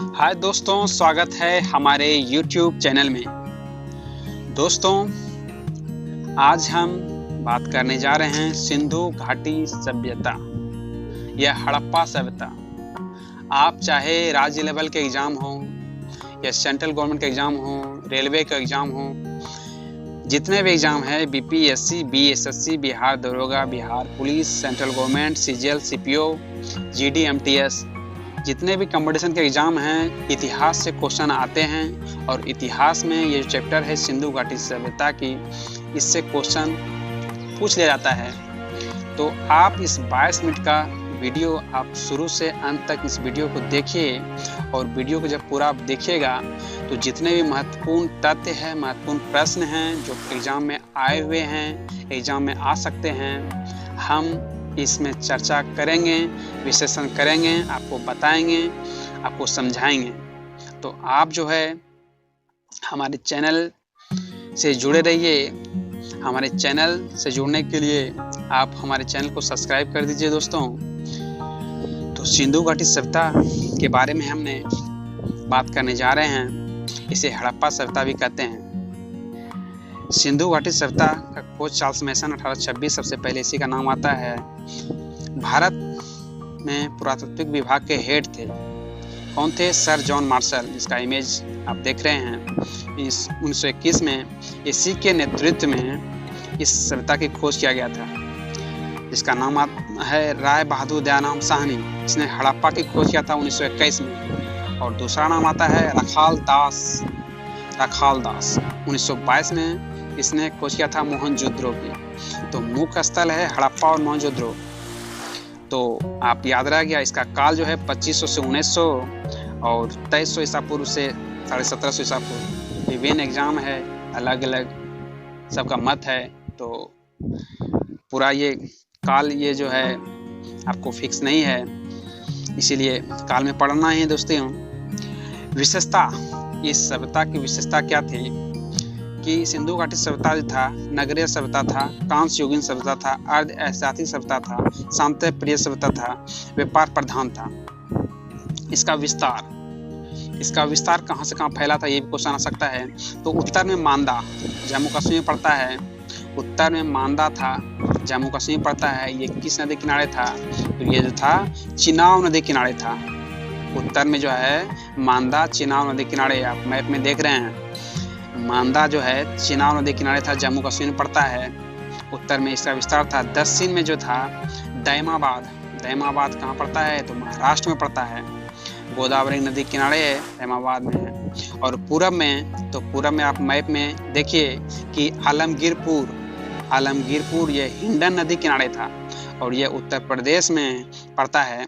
हाय दोस्तों, स्वागत है हमारे YouTube चैनल में। दोस्तों, आज हम बात करने जा रहे हैं सिंधु घाटी सभ्यता या हड़प्पा सभ्यता। आप चाहे राज्य लेवल के एग्जाम हो या सेंट्रल गवर्नमेंट के एग्जाम हो, रेलवे का एग्जाम हो, जितने भी एग्जाम है, बीपीएससी, बीएसएससी, बिहार दरोगा, Bihar police, central government, CGL, CPO, GD, MTS, जितने भी कंपटीशन के एग्जाम हैं, इतिहास से क्वेश्चन आते हैं। और इतिहास में ये जो चैप्टर है सिंधु घाटी सभ्यता की, इससे क्वेश्चन पूछ लिया जाता है। तो आप इस 22 मिनट का वीडियो आप शुरू से अंत तक इस वीडियो को देखिए। और वीडियो को जब पूरा आप देखिएगा तो जितने भी महत्वपूर्ण तथ्य हैं, महत्वपूर्ण प्रश्न हैं जो एग्जाम में आए हुए हैं, एग्जाम में आ सकते हैं, हम इसमें चर्चा करेंगे, विश्लेषण करेंगे, आपको बताएंगे, आपको समझाएंगे। तो आप जो है हमारे चैनल से जुड़े रहिए। हमारे चैनल से जुड़ने के लिए आप हमारे चैनल को सब्सक्राइब कर दीजिए। दोस्तों, तो सिंधु घाटी सभ्यता के बारे में हमने बात करने जा रहे हैं। इसे हड़प्पा सभ्यता भी कहते हैं। सिंधु घाटी सभ्यता का खोज चार्ल्स मैसन 1826 सबसे पहले इसी का नाम आता है। भारत में पुरातत्विक विभाग के हेड थे। कौन थे? सर जॉन मार्शल, जिसका इमेज आप देख रहे हैं। इस 1921 में इसी के नेतृत्व में इस सभ्यता की खोज किया गया था, जिसका नाम है राय बहादुर दयाराम साहनी। इसने हड़प्पा की खोज किया था 1921 में। और दूसरा नाम आता है रखाल दास 1922 में इसने खोज किया था मोहनजोदड़ो की। तो मुख्य स्थल है हड़प्पा और मोहनजोदड़ो। तो आप याद रह गया, इसका काल जो है 2500 से 1900 और 2300 ईसा पूर्व से 1750 ईसा पूर्व। विभिन्न एग्जाम है, अलग अलग सबका मत है। तो पूरा ये काल ये जो है आपको फिक्स नहीं है, इसीलिए काल में पढ़ना है। दोस्तों, विशेषता, इस सभ्यता की विशेषता क्या थी कि सिंधु घाटी सभ्यता जो था, नगरीय सभ्यता था, कांस्य युगीन सभ्यता था, अर्ध ऐतिहासिक सभ्यता था, शांति प्रिय सभ्यता था, व्यापार प्रधान था। इसका विस्तार कहाँ से कहाँ फैला था, ये भी क्वेश्चन आ सकता है। तो उत्तर में मांदा, जम्मू कश्मीर में पड़ता है। उत्तर में मांदा था, जम्मू कश्मीर पड़ता है। ये किस नदी किनारे था? तो ये जो था चिनाब नदी किनारे था। उत्तर में जो है मांदा चिनाब नदी किनारे, आप मैप में देख रहे हैं। मांदा जो है चिनाब नदी किनारे था, जम्मू कश्मीर में पड़ता है। उत्तर में इसका विस्तार था। दक्षिण में जो था दैमाबाद कहाँ पड़ता है? तो महाराष्ट्र में पड़ता है। गोदावरी नदी किनारे है, दैमाबाद में है। और पूरब में आप मैप में देखिए कि आलमगीरपुर ये हिंडन नदी किनारे था और ये उत्तर प्रदेश में पड़ता है।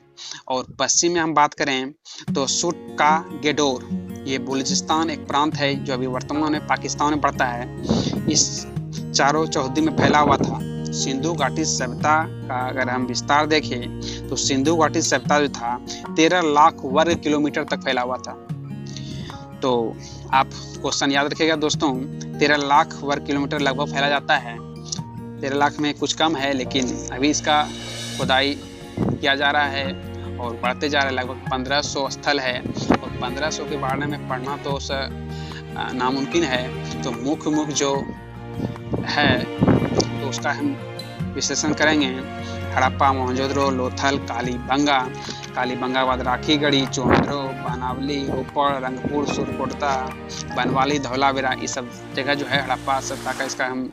और पश्चिम में हम बात करें तो सुट का गेडोर, ये बलूचिस्तान एक प्रांत है जो अभी वर्तमान में पाकिस्तान में पड़ता है। इस चारों चौहद्दी में फैला हुआ था। सिंधु घाटी सभ्यता का अगर हम विस्तार देखें तो सिंधु घाटी सभ्यता जो था 13 लाख वर्ग किलोमीटर तक फैला हुआ था। तो आप क्वेश्चन याद रखिएगा दोस्तों, 13 लाख वर्ग किलोमीटर लगभग फैला जाता है। 13 लाख में कुछ कम है, लेकिन अभी इसका खुदाई किया जा रहा है और बढ़ते जा रहा है। लगभग 1500 स्थल है और 1500 के बारे में पढ़ना तो नामुमकिन है। तो मुख्य जो है तो उसका हम विश्लेषण करेंगे। हड़प्पा, मोहनजोदड़ो, लोथल, कालीबंगा के बाद राखीगढ़ी, चोहंद्रो, बनावली, रोपड़, रंगपुर, सुरकोटता, बनवाली, धौलावीरा, ये सब जगह जो है हड़प्पा सभ्यता का इसका हम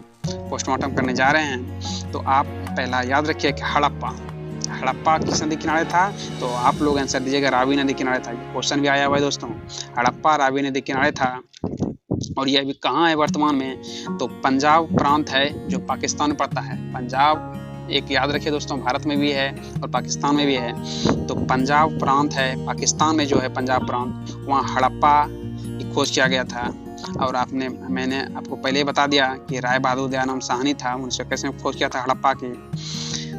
पोस्टमार्टम करने जा रहे हैं। तो आप पहला याद रखिए कि हड़प्पा किस नदी किनारे था? तो आप लोग आंसर दीजिएगा रावी नदी किनारे था। क्वेश्चन भी आया हुआ है दोस्तों, हड़प्पा रावी नदी किनारे था। और ये अभी कहाँ है वर्तमान में? तो पंजाब प्रांत है जो पाकिस्तान में पड़ता है। पंजाब एक याद रखिए दोस्तों, भारत में भी है और पाकिस्तान में भी है। तो पंजाब प्रांत है, पाकिस्तान में जो है पंजाब प्रांत, वहाँ हड़प्पा की खोज किया गया था। और मैंने आपको पहले ही बता दिया कि राय बहादुर दयाराम साहनी था, 1921 में खोज किया था हड़प्पा की।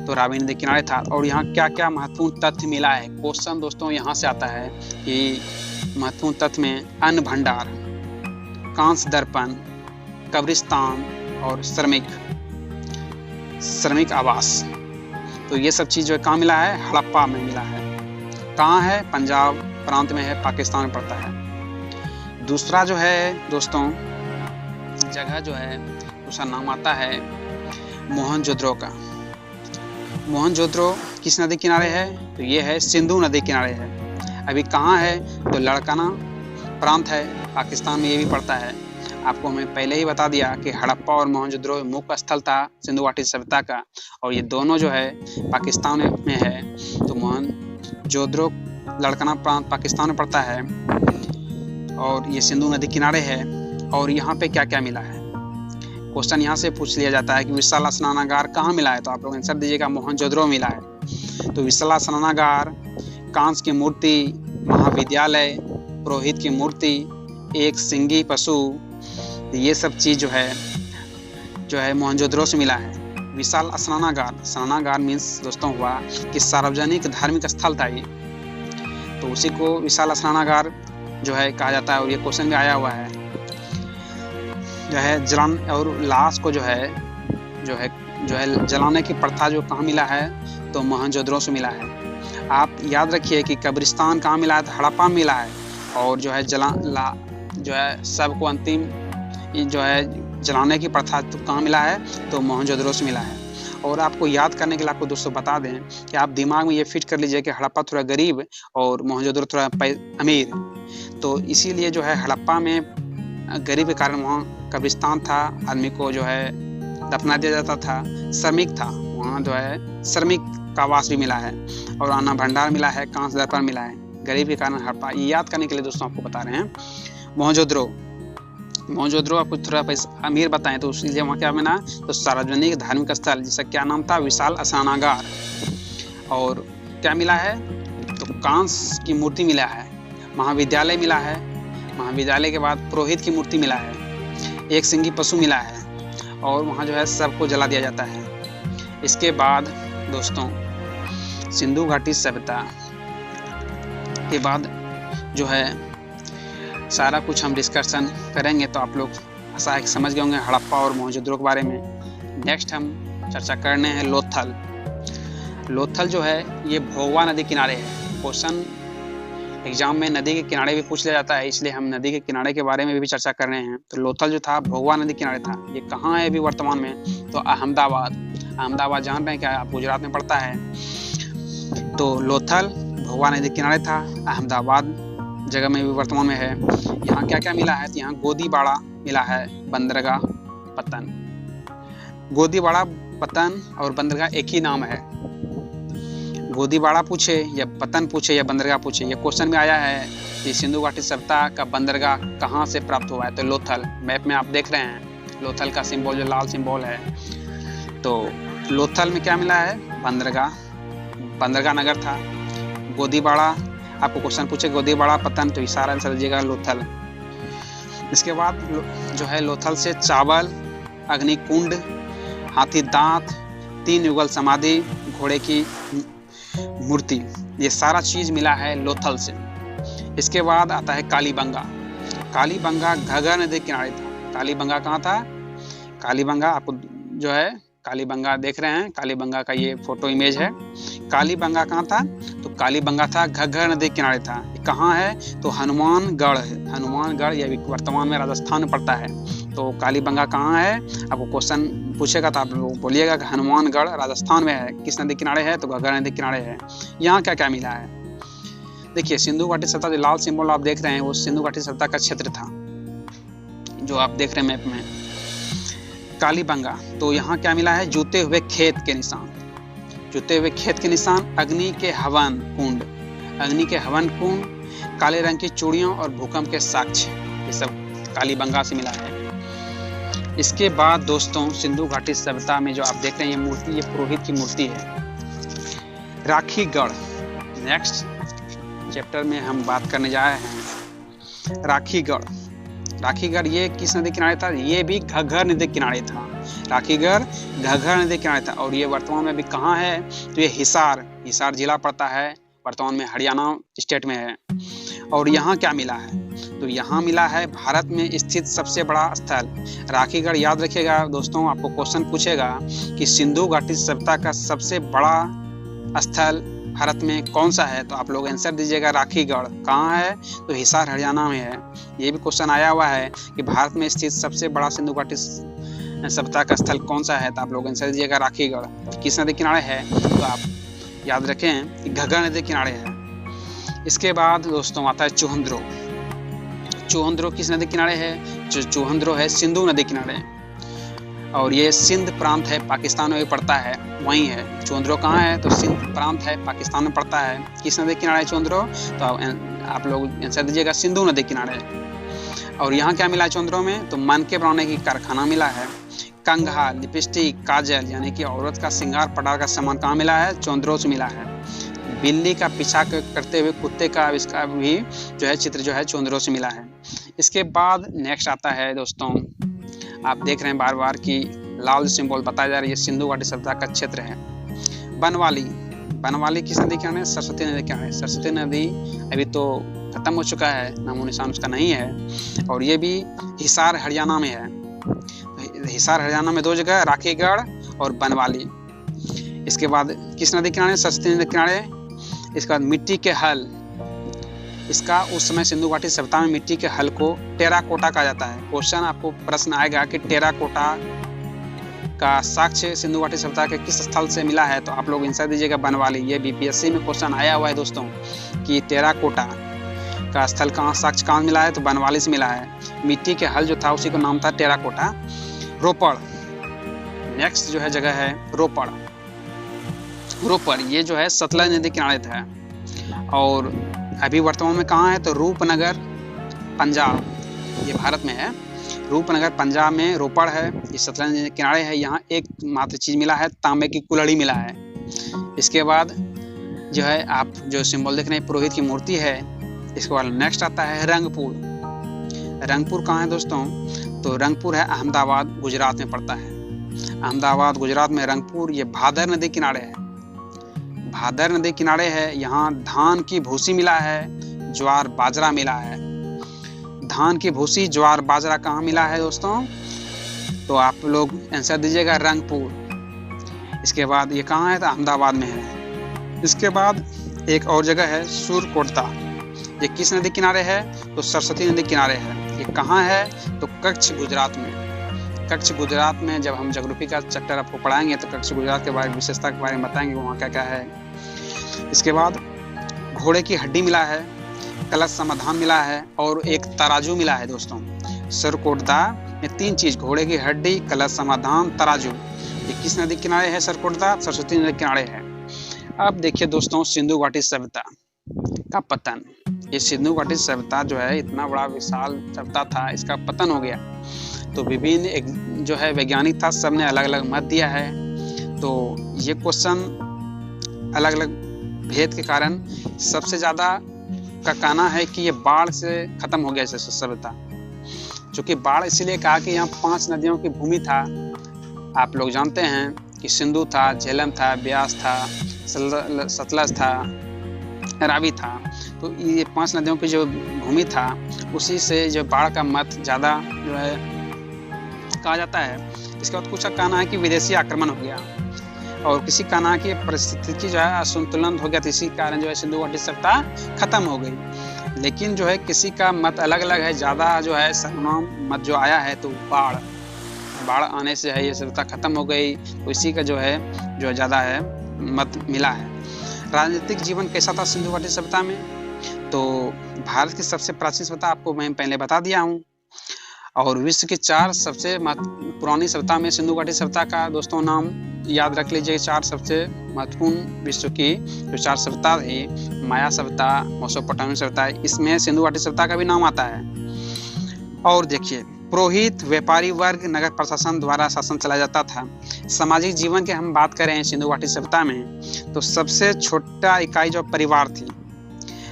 तो रावी नदी किनारे था। और यहाँ क्या क्या महत्वपूर्ण तथ्य मिला है? क्वेश्चन दोस्तों यहाँ से आता है कि महत्वपूर्ण तथ्य में अन्न भंडार, कांस्य दर्पण, कब्रिस्तान और श्रमिक आवास। तो ये सब चीज़ जो कहाँ मिला है? हड़प्पा में मिला है। कहाँ है? पंजाब प्रांत में है, पाकिस्तान में पड़ता है। दूसरा जो है दोस्तों जगह जो है उसका नाम आता है मोहनजोदड़ो का। मोहनजोदड़ो किस नदी किनारे है? तो ये है सिंधु नदी किनारे है। अभी कहाँ है? तो लड़काना प्रांत है, पाकिस्तान में ये भी पड़ता है। आपको मैं पहले ही बता दिया कि हड़प्पा और मोहनजोदड़ो मुख्य स्थल था सिंधु घाटी सभ्यता का, और ये दोनों जो है पाकिस्तान में है। तो मोहनजोदड़ो लड़काना प्रांत पाकिस्तान में पड़ता है और ये सिंधु नदी किनारे है। और यहाँ पे क्या क्या मिला है? क्वेश्चन यहाँ से पूछ लिया जाता है कि विशाला स्नानागार कहाँ मिला है? तो आप लोग आंसर दीजिएगा, मोहनजोदड़ो मिला है। तो विशाला स्नानागार, कांस की मूर्ति, महाविद्यालय, पुरोहित की मूर्ति, एक सिंगी पशु, ये सब चीज जो है मोहनजोदड़ो से मिला है। विशाल स्नानागार, स्नानागार मीन्स दोस्तों हुआ कि सार्वजनिक धार्मिक स्थल था ये, तो उसी को विशाल स्नानागार जो है कहा जाता है। और ये क्वेश्चन भी आया हुआ है जो है जलान और लाश को जो है जलाने की प्रथा जो कहाँ मिला है? तो मोहनजोदड़ो से मिला है। आप याद रखिए कि कब्रिस्तान कहाँ मिला है? तो हड़प्पा में मिला है। और जो है सबको अंतिम जो है जलाने की प्रथा तो कहाँ मिला है? तो मोहनजोदड़ो से मिला है। और आपको याद करने के लिए आपको दोस्तों बता दें कि आप दिमाग में ये फिट कर लीजिए कि हड़प्पा थोड़ा गरीब और मोहनजोदड़ो थोड़ा अमीर, तो इसीलिए जो है हड़प्पा में गरीब के कारण वहाँ कब्रिस्तान था, आदमी को जो है दफना दिया जाता था। श्रमिक था, वहाँ जो है श्रमिक का वास भी मिला है। और अन्न भंडार मिला है, कांस्य दर्पण मिला है। गरीब के कारण हड़प्पा, ये याद करने के लिए दोस्तों आपको बता रहे हैं। मोहनजोदड़ो आपको थोड़ा पैसा अमीर बताएं तो इसलिए वहाँ क्या मिला? तो सार्वजनिक धार्मिक स्थल, जिसका क्या नाम था? विशाल स्नानागार। और क्या मिला है? तो कांस की मूर्ति मिला है, महाविद्यालय मिला है, महाविद्यालय के बाद पुरोहित की मूर्ति मिला है, एक सिंगी पशु मिला है, और वहाँ जो है सबको जला दिया जाता है। इसके बाद दोस्तों सिंधु घाटी सभ्यता के बाद जो है सारा कुछ हम डिस्कशन करेंगे, तो आप लोग आशा है समझ गए होंगे हड़प्पा और मोहनजोदड़ो के बारे में। नेक्स्ट हम चर्चा करने हैं लोथल। लोथल जो है ये भोगवा नदी किनारे है। क्वेश्चन एग्जाम में नदी के किनारे भी पूछ लिया जाता है, इसलिए हम नदी के किनारे के बारे में भी चर्चा कर रहे हैं। तो लोथल जो था भोगवा नदी किनारे था। ये कहाँ है अभी वर्तमान में? तो अहमदाबाद जान रहे हैं क्या? आप गुजरात में पड़ता है। तो लोथल भोगवा नदी किनारे था, अहमदाबाद जगह में भी वर्तमान में है। यहाँ क्या क्या मिला है? तो यहाँ गोदीबाड़ा मिला है, बंदरगाह, पतन। गोदीबाड़ा, पतन और बंदरगाह एक ही नाम है। गोदीबाड़ा पूछे या पतन पूछे या बंदरगाह पूछे, ये क्वेश्चन में आया है कि सिंधु घाटी सभ्यता का बंदरगाह कहाँ से प्राप्त हुआ है? तो लोथल। मैप में आप देख रहे हैं लोथल का सिंबल जो लाल सिंबल है, तो लोथल में क्या मिला है? बंदरगाह नगर था। गोदीबाड़ा आपको क्वेश्चन पूछे गोदीबाड़ा, पतन, तो इशारा आंसर दीजिएगा लोथल। इसके बाद जो है लोथल से चावल, अग्निकुंड, हाथी दांत, 3 युगल समाधि, घोड़े की मूर्ति, ये सारा चीज मिला है लोथल से। इसके बाद आता है कालीबंगा। कालीबंगा घग्गर नदी के किनारे था। कालीबंगा कहाँ था? कालीबंगा आपको जो है कालीबंगा देख रहे हैं, कालीबंगा का ये फोटो इमेज है। कालीबंगा कहाँ था? तो कालीबंगा था घग्गर नदी के किनारे था। ये कहाँ है? तो हनुमानगढ़ है। हनुमानगढ़ ये वर्तमान में राजस्थान में पड़ता है। तो कालीबंगा कहाँ है? आपको क्वेश्चन पूछेगा तो आप लोग बोलिएगा कि हनुमानगढ़ राजस्थान में है। किस नदी किनारे है? तो घग्गर नदी किनारे है। यहाँ क्या क्या मिला है? देखिए सिंधु घाटी सभ्यता, जो लाल सिंबल आप देख रहे हैं वो सिंधु घाटी सभ्यता का क्षेत्र था जो आप देख रहे हैं मैप में। कालीबंगा, तो यहाँ क्या मिला है? जूते हुए खेत के निशान, जूते हुए खेत के निशान, अग्नि के हवन कुंड, अग्नि के हवन कुंड, काले रंग की चूड़ियों और भूकंप के साक्ष्य, ये सब कालीबंगा से मिला है। इसके बाद दोस्तों सिंधु घाटी सभ्यता में जो आप देख रहे हैं ये मूर्ति, ये पुरोहित की मूर्ति है। राखीगढ़, नेक्स्ट चैप्टर में हम बात करने जा रहे हैं। राखीगढ़, राखीगढ़ ये किस नदी किनारे था? ये भी घग्गर नदी किनारे था। राखीगढ़ घग्गर नदी किनारे था। और ये वर्तमान में भी कहाँ है? तो ये हिसार जिला पड़ता है, वर्तमान में हरियाणा स्टेट में है। और यहाँ क्या मिला है? तो यहाँ मिला है भारत में स्थित सबसे बड़ा स्थल राखीगढ़। याद रखिएगा दोस्तों, आपको क्वेश्चन पूछेगा कि सिंधु घाटी सभ्यता का सबसे बड़ा स्थल भारत में कौन सा है? तो आप लोग आंसर दीजिएगा राखीगढ़। कहाँ है? तो हिसार हरियाणा में है। ये भी क्वेश्चन आया हुआ है कि भारत में स्थित सबसे बड़ा सिंधु घाटी सभ्यता का स्थल कौन सा है? तो आप लोग आंसर दीजिएगा राखीगढ़। किस नदी किनारे है? तो आप याद रखें कि घग्गर नदी किनारे है। इसके बाद दोस्तों आता है चूहंद्रो। चूहंद्रो किस नदी किनारे है? जो चूहंद्रो है सिंधु नदी किनारे, और ये सिंध प्रांत है, पाकिस्तान में भी पड़ता है, वहीं है। चूहंद्रो कहाँ है? तो सिंध प्रांत है, पाकिस्तान में पड़ता है। किस नदी किनारे है चूहंद्रो? तो आप लोग आंसर दीजिएगा सिंधु नदी किनारे। और यहाँ क्या मिला है चूहंद्रो में? तो मनके बनाने की कारखाना मिला है। कंघा, लिपस्टिक, काजल यानी कि औरत का श्रृंगार पटार का सामान कहाँ मिला है? चूहंद्रो से मिला है। बिल्ली का पीछा करते हुए कुत्ते का आविष्कार भी जो है चित्र जो है चूहंद्रो से मिला है। इसके बाद नेक्स्ट आता है दोस्तों, आप देख रहे हैं बार बार कि लाल सिंबल बताया जा रहा है, ये सिंधु घाटी सभ्यता का क्षेत्र है। बनवाली, बनवाली किस नदी किनारे? सरस्वती नदी किनारे। सरस्वती नदी अभी तो खत्म हो चुका है, नामो निशान उसका नहीं है, और ये भी हिसार हरियाणा में है। हिसार हरियाणा में 2 जगह, राखीगढ़ और बनवाली। इसके बाद किस नदी किनारे? सरस्वती नदी किनारे। इसके बाद मिट्टी के हल, इसका उस समय सिंधु घाटी सभ्यता में मिट्टी के हल को टेराकोटा कहा जाता है। क्वेश्चन आपको प्रश्न आएगा कि टेराकोटा का साक्ष्य सिंधु घाटी सभ्यता के किस स्थल से मिला है? तो आप लोग आंसर दीजिएगा बनवाली। ये बीपीएससी में क्वेश्चन आया हुआ है दोस्तों कि टेराकोटा का स्थल कहाँ, साक्ष्य कहाँ मिला है? तो बनवाली से मिला है। मिट्टी के हल जो था उसी को नाम था टेराकोटा। रोपड़, नेक्स्ट जो है जगह है रोपड़। रोपड़ ये जो है सतलज नदी किनारे था, और अभी वर्तमान में कहाँ है? तो रूपनगर पंजाब, ये भारत में है। रूपनगर पंजाब में रोपड़ है, ये सतलज नदी किनारे है। यहाँ एक मात्र चीज मिला है, तांबे की कुल्हड़ी मिला है। इसके बाद जो है आप जो सिंबल देख रहे हैं पुरोहित की मूर्ति है। इसके बाद नेक्स्ट आता है रंगपुर। रंगपुर कहाँ है दोस्तों? तो रंगपुर है अहमदाबाद गुजरात में पड़ता है। अहमदाबाद गुजरात में रंगपुर, ये भादर नदी किनारे है। भादर नदी किनारे है। यहाँ धान की भूसी मिला है, ज्वार बाजरा मिला है। धान की भूसी, ज्वार बाजरा कहाँ मिला है दोस्तों? तो आप लोग आंसर दीजिएगा रंगपुर। इसके बाद ये कहाँ है? तो अहमदाबाद में है। इसके बाद एक और जगह है सुरकोटदा, ये किस नदी किनारे है? तो सरस्वती नदी किनारे है। ये कहाँ है? तो कच्छ गुजरात में। कच्छ गुजरात में जब हम ज्योग्राफी का चैप्टर आपको पढ़ाएंगे तो कच्छ गुजरात के बारे में, विशेषता के बारे में बताएंगे वहाँ क्या क्या है। इसके बाद घोड़े की हड्डी मिला है, कलश समाधान मिला है, और एक तराजू मिला है दोस्तों। सरकोटदा में 3 चीज, घोड़े की हड्डी, कलश समाधान, तराजू। ये किस नदी किनारे है? सरकोटदा सरस्वती नदी किनारे है। अब देखिए दोस्तों, सिंधु घाटी सभ्यता का पतन। ये सिंधु घाटी सभ्यता जो है इतना बड़ा विशाल सभ्यता था, इसका पतन हो गया। तो विभिन्न जो है वैज्ञानिक था, सबने अलग अलग मत दिया है। तो ये क्वेश्चन अलग अलग भेद के कारण सबसे ज्यादा का कहना है कि ये बाढ़ से खत्म हो गया सभ्यता। चूंकि बाढ़ इसीलिए कहा कि यहाँ 5 नदियों की भूमि था। आप लोग जानते हैं कि सिंधु था, झेलम था, ब्यास था, सतलज था, रावी था। तो ये 5 नदियों की जो भूमि था उसी से जो बाढ़ का मत ज्यादा जो है कहा जाता है। इसके बाद कुछ का कहना है कि विदेशी आक्रमण हो गया, और किसी का कहना है कि परिस्थिति जो है असंतुलन हो गया, तो इसी कारण जो है सिंधु घाटी सभ्यता खत्म हो गई। लेकिन जो है किसी का मत अलग अलग है। ज्यादा जो है सर्वनाम मत जो आया है तो बाढ़ आने से है ये सभ्यता खत्म हो गई, तो इसी का जो है ज्यादा है मत मिला है। राजनीतिक जीवन कैसा था सिंधु घाटी सभ्यता में? तो भारत की सबसे प्राचीन सभ्यता आपको मैं पहले बता दिया हूँ, और विश्व की 4 सबसे पुरानी सभ्यता में सिंधु घाटी सभ्यता का दोस्तों नाम याद रख लीजिए। 4 सबसे महत्वपूर्ण विश्व की जो 4 सभ्यता थी, माया सभ्यता, मेसोपोटामियन सभ्यता, इसमें सिंधु घाटी सभ्यता का भी नाम आता है। और देखिए, पुरोहित, व्यापारी वर्ग, नगर प्रशासन द्वारा शासन चलाया जाता था। सामाजिक जीवन की हम बात करें सिंधु घाटी सभ्यता में, तो सबसे छोटा इकाई जो परिवार थी,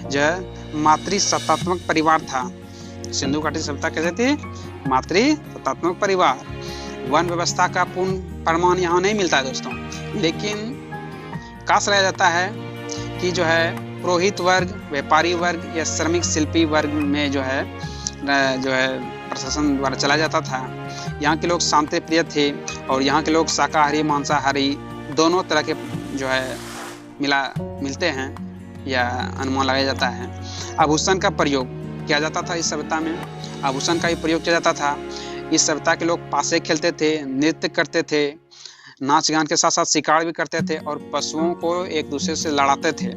जो मातृसत्तात्मक परिवार था। सिंधु घाटी सभ्यता कैसे थी? मातृसत्तात्मक परिवार। वन व्यवस्था का पूर्ण प्रमाण यहाँ नहीं मिलता है दोस्तों, लेकिन कहा लगाया जाता है कि जो है पुरोहित वर्ग, व्यापारी वर्ग या श्रमिक शिल्पी वर्ग में जो है प्रशासन द्वारा चलाया जाता था। यहाँ के लोग शांति प्रिय थे, और यहाँ के लोग शाकाहारी मांसाहारी दोनों तरह के जो है मिलते हैं या अनुमान लगाया जाता है। आभूषण का प्रयोग किया जाता था इस सभ्यता में, आभूषण का भी प्रयोग किया जाता था। इस सभ्यता के लोग पासे खेलते थे, नृत्य करते थे, नाच गान के साथ साथ शिकार भी करते थे और पशुओं को एक दूसरे से लड़ाते थे।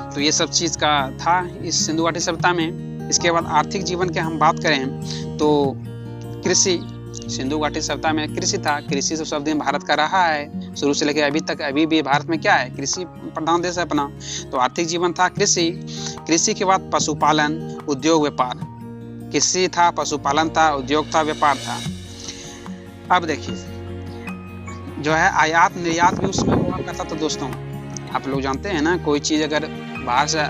तो ये सब चीज़ का था इस सिंधु घाटी सभ्यता में। इसके बाद आर्थिक जीवन की हम बात करें तो कृषि, सिंधु घाटी सभ्यता में कृषि था। कृषि तो सब दिन भारत का रहा है शुरू से लेकर अभी तक। अभी भी भारत में क्या है, कृषि प्रधान देश है अपना। तो आर्थिक जीवन था कृषि। कृषि के बाद पशुपालन, उद्योग, व्यापार। कृषि था, पशुपालन था, उद्योग था, व्यापार था। अब देखिए जो है आयात निर्यात भी उसमें हुआ करता था दोस्तों। आप लोग जानते हैं ना, कोई चीज़ अगर बाहर से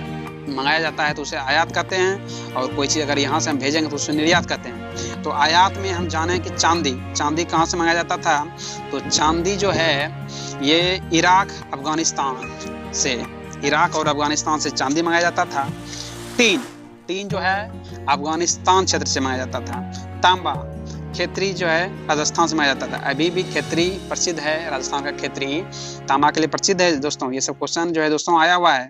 मंगाया जाता है तो उसे आयात कहते हैं, और कोई चीज़ अगर यहाँ से हम भेजेंगे तो उसे निर्यात कहते हैं। तो आयात में हम जाने कि चांदी कहाँ से मंगाया जाता था। तो चांदी जो है ये इराक और अफगानिस्तान से चांदी मंगाया जाता था। टीन जो है अफगानिस्तान क्षेत्र से मंगाया जाता था। तांबा, खेतरी जो है राजस्थान से मंगाया जाता था। अभी भी खेतरी प्रसिद्ध है, राजस्थान का खेतरी तांबा के लिए प्रसिद्ध है दोस्तों। ये सब क्वेश्चन जो है दोस्तों आया हुआ है।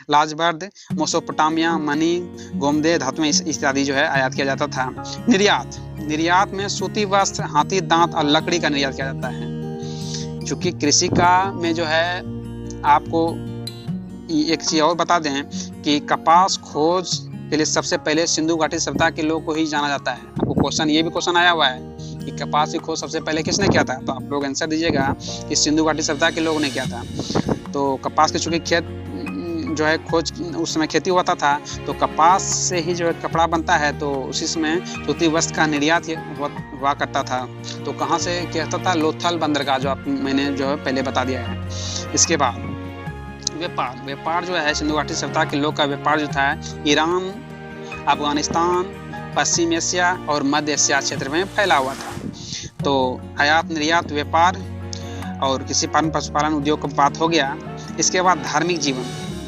लाजबर्द, मेसोपोटामिया, मनी, गोमदे धातुएं इत्यादि जो है आयात किया जाता था। निर्यात में सूती वस्त्र, हाथी दांत और लकड़ी का निर्यात किया जाता है। चूंकि कृषि का में जो है आपको एक चीज और बता दें कि कपास खोज के लिए सबसे पहले सिंधु घाटी सभ्यता के लोगों को ही जाना जाता है। आपको ये भी क्वेश्चन आया हुआ है कि कपास की खोज सबसे पहले किसने किया था। तो आप लोग आंसर दीजिएगा कि सिंधु घाटी सभ्यता के लोगों ने किया था। तो कपास के चूंकि खेत जो है खोज उस समय खेती होता था, तो कपास से ही जो है कपड़ा बनता है, तो उसी समय सूती वस्त्र का निर्यात हुआ करता था। तो कहाँ से कहता था, लोथल बंदरगाह, जो मैंने जो है पहले बता दिया है। इसके बाद व्यापार जो है सिंधु घाटी सभ्यता के लोग का व्यापार जो था ईरान, अफगानिस्तान, पश्चिम एशिया और मध्य एशिया क्षेत्र में फैला हुआ था। तो आयात निर्यात, व्यापार और कृषि पालन, पशुपालन, उद्योग का बात हो गया। इसके बाद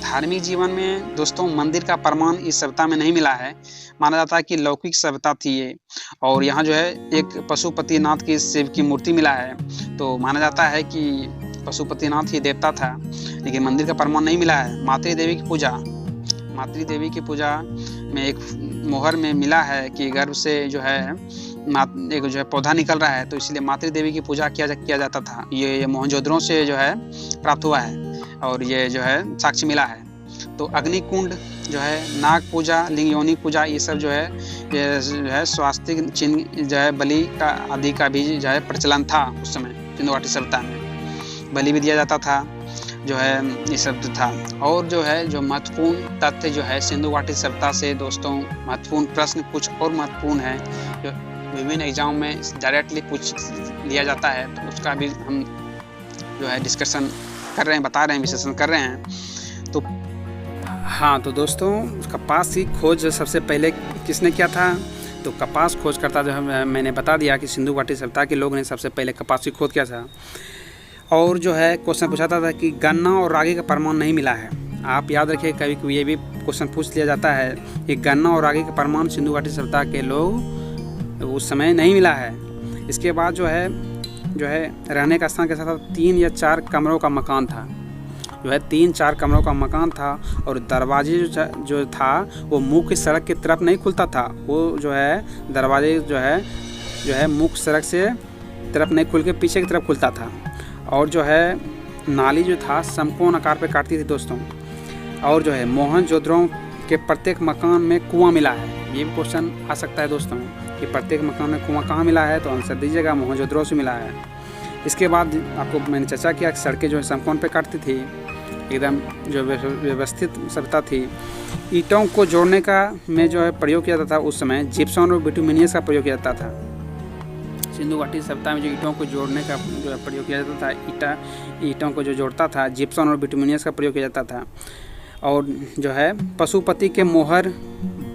धार्मिक जीवन में दोस्तों मंदिर का प्रमाण इस सभ्यता में नहीं मिला है। माना जाता है कि लौकिक सभ्यता थी ये, और यहाँ जो है एक पशुपतिनाथ की शिव की मूर्ति मिला है। तो माना जाता है कि पशुपतिनाथ ही देवता था, लेकिन मंदिर का प्रमाण नहीं मिला है। मातृ देवी की पूजा में एक मोहर में मिला है कि गर्भ से जो है एक जो है पौधा निकल रहा है, तो इसलिए मातृ देवी की पूजा किया जाता था। ये मोहनजोदड़ो से जो है प्राप्त हुआ है और ये जो है साक्ष्य मिला है। तो अग्निकुंड जो है, नाग पूजा, लिंग योनि पूजा, ये सब जो है स्वास्तिक चिन्ह जो है बलि का आदि का भी जो है प्रचलन था उस समय सिंधु घाटी सभ्यता में। बलि भी दिया जाता था जो है, ये सब था। और जो है जो महत्वपूर्ण तथ्य जो है सिंधु घाटी सभ्यता से दोस्तों महत्वपूर्ण प्रश्न कुछ और महत्वपूर्ण है जो विभिन्न एग्जाम में डायरेक्टली पूछ लिया जाता है, तो उसका भी हम जो है डिस्कशन कर रहे हैं, बता रहे हैं, विश्लेषण कर रहे हैं। तो हाँ, तो दोस्तों कपास की खोज सबसे पहले किसने किया था। तो कपास खोज करता जो है मैंने बता दिया कि सिंधु घाटी सभ्यता के लोग ने सबसे पहले कपास की खोज किया था। और जो है क्वेश्चन पूछाता था कि गन्ना और रागी का प्रमाण नहीं मिला है। आप याद रखिए, कभी ये भी क्वेश्चन पूछ लिया जाता है कि गन्ना और रागी का प्रमाण सिंधु घाटी सभ्यता के लोग उस समय नहीं मिला है। इसके बाद जो है रहने का स्थान के साथ 3 या 4 कमरों का मकान था, जो है 3-4 कमरों का मकान था। और दरवाजे जो था वो मुख्य सड़क की तरफ नहीं खुलता था। वो जो है दरवाजे जो है मुख्य सड़क से तरफ नहीं खुल के पीछे की तरफ खुलता था। और जो है नाली जो था समकोण आकार पे काटती थी दोस्तों। और जो है मोहनजोदड़ो के प्रत्येक मकान में कुआं मिला है। ये भी क्वेश्चन आ सकता है दोस्तों कि प्रत्येक मकान में कुआं कहाँ मिला है, तो आंसर दीजिएगा मोहनजोदड़ो से मिला है। इसके बाद आपको मैंने चर्चा किया कि सड़कें जो है समकोण पे काटती थी, एकदम जो व्यवस्थित सभ्यता थी। ईंटों को जोड़ने का में जो है प्रयोग किया जाता था उस समय जिप्सम और बिटुमिनियस का प्रयोग किया जाता था। सिंधु घाटी सभ्यता में जो ईंटों को जोड़ने का जो है प्रयोग किया जाता था, ईंटों को जो जोड़ता था जिप्सम और बिटुमिनियस का प्रयोग किया जाता था। और जो है पशुपति के मोहर,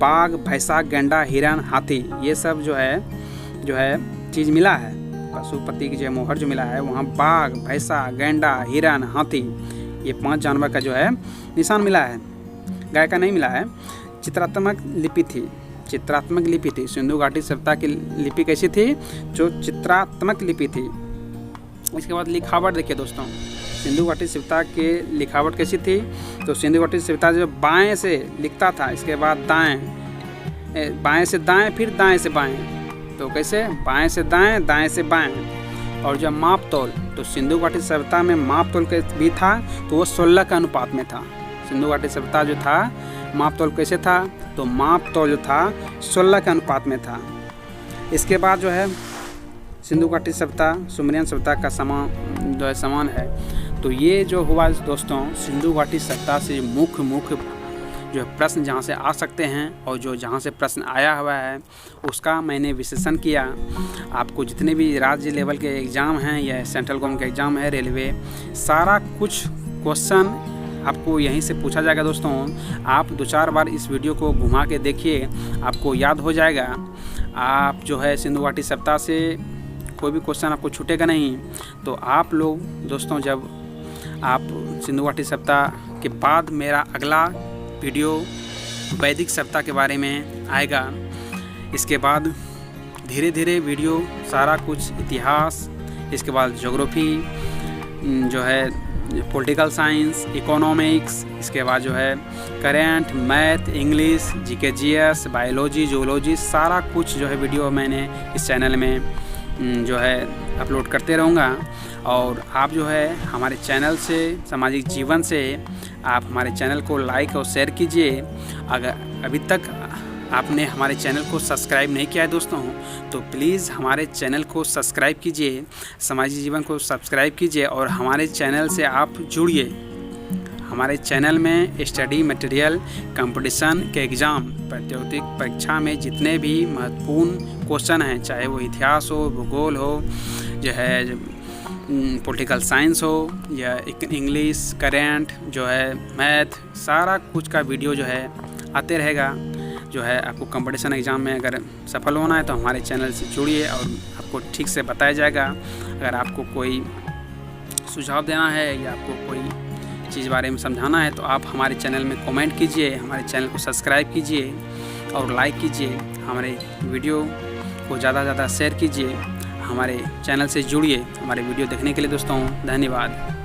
बाघ, भैंसा, गेंडा, हिरन, हाथी, ये सब जो है चीज़ मिला है। पशुपति की जो मोहर जो मिला है वहाँ बाघ, भैंसा, गेंडा, हिरन, हाथी, ये 5 जानवर का जो है निशान मिला है। गाय का नहीं मिला है। चित्रात्मक लिपि थी। सिंधु घाटी सभ्यता की लिपि कैसी थी, जो चित्रात्मक लिपि थी। इसके बाद लिखावट देखिए दोस्तों, सिंधु घाटी सभ्यता के लिखावट कैसी थी? तो सिंधु घाटी सभ्यता जो बाएं से लिखता था, इसके बाद दाएं, बाएं से दाएं, फिर दाएं से बाएं। तो कैसे? बाएं से दाएं, दाएं से बाएं। और जब माप तौल, तो सिंधु घाटी सभ्यता में माप तौल भी था, तो वो 16 के अनुपात में था। सिंधु घाटी सभ्यता जो था, माप तौल कैसे था? तो माप तौल जो था 16 के अनुपात में था। इसके बाद जो है सिंधु घाटी सभ्यता सुमेरियन सभ्यता का समान है। तो ये जो हुआ दोस्तों, सिंधु घाटी सभ्यता से मुख्य जो प्रश्न जहाँ से आ सकते हैं और जो जहाँ से प्रश्न आया हुआ है उसका मैंने विश्लेषण किया। आपको जितने भी राज्य लेवल के एग्ज़ाम हैं या सेंट्रल गवर्नमेंट के एग्ज़ाम है, रेलवे, सारा कुछ क्वेश्चन आपको यहीं से पूछा जाएगा दोस्तों। आप 2-4 बार इस वीडियो को घुमा के देखिए, आपको याद हो जाएगा। आप जो है सिंधु घाटी सभ्यता से कोई भी क्वेश्चन आपको छूटेगा नहीं। तो आप लोग दोस्तों, जब आप सिंधु घाटी सभ्यता के बाद मेरा अगला वीडियो वैदिक सभ्यता के बारे में आएगा। इसके बाद धीरे धीरे वीडियो सारा कुछ इतिहास, इसके बाद ज्योग्राफी, जो है पॉलिटिकल साइंस, इकोनॉमिक्स, इसके बाद जो है current, math, English, GK, GS, biology, zoology, सारा कुछ जो है वीडियो मैंने इस चैनल में जो है अपलोड करते रहूँगा। और आप जो है हमारे चैनल से, सामाजिक जीवन से, आप हमारे चैनल को लाइक और शेयर कीजिए। अगर अभी तक आपने हमारे चैनल को सब्सक्राइब नहीं किया है दोस्तों, तो प्लीज़ हमारे चैनल को सब्सक्राइब कीजिए, सामाजिक जीवन को सब्सक्राइब कीजिए और हमारे चैनल से आप जुड़िए। हमारे चैनल में स्टडी मटेरियल, कंपटीशन के एग्ज़ाम, प्रतियोगिक परीक्षा में जितने भी महत्वपूर्ण क्वेश्चन हैं, चाहे वो इतिहास हो, भूगोल हो, जो है पॉलिटिकल साइंस हो, या इंग्लिश, करेंट, जो है मैथ, सारा कुछ का वीडियो जो है आते रहेगा। जो है आपको कंपटीशन एग्ज़ाम में अगर सफल होना है तो हमारे चैनल से जुड़िए और आपको ठीक से बताया जाएगा। अगर आपको कोई सुझाव देना है या आपको कोई चीज़ बारे में समझाना है तो आप हमारे चैनल में कमेंट कीजिए, हमारे चैनल को सब्सक्राइब कीजिए और लाइक कीजिए। हमारे वीडियो को ज़्यादा से ज़्यादा शेयर कीजिए। हमारे चैनल से जुड़िए। हमारे वीडियो देखने के लिए दोस्तों धन्यवाद।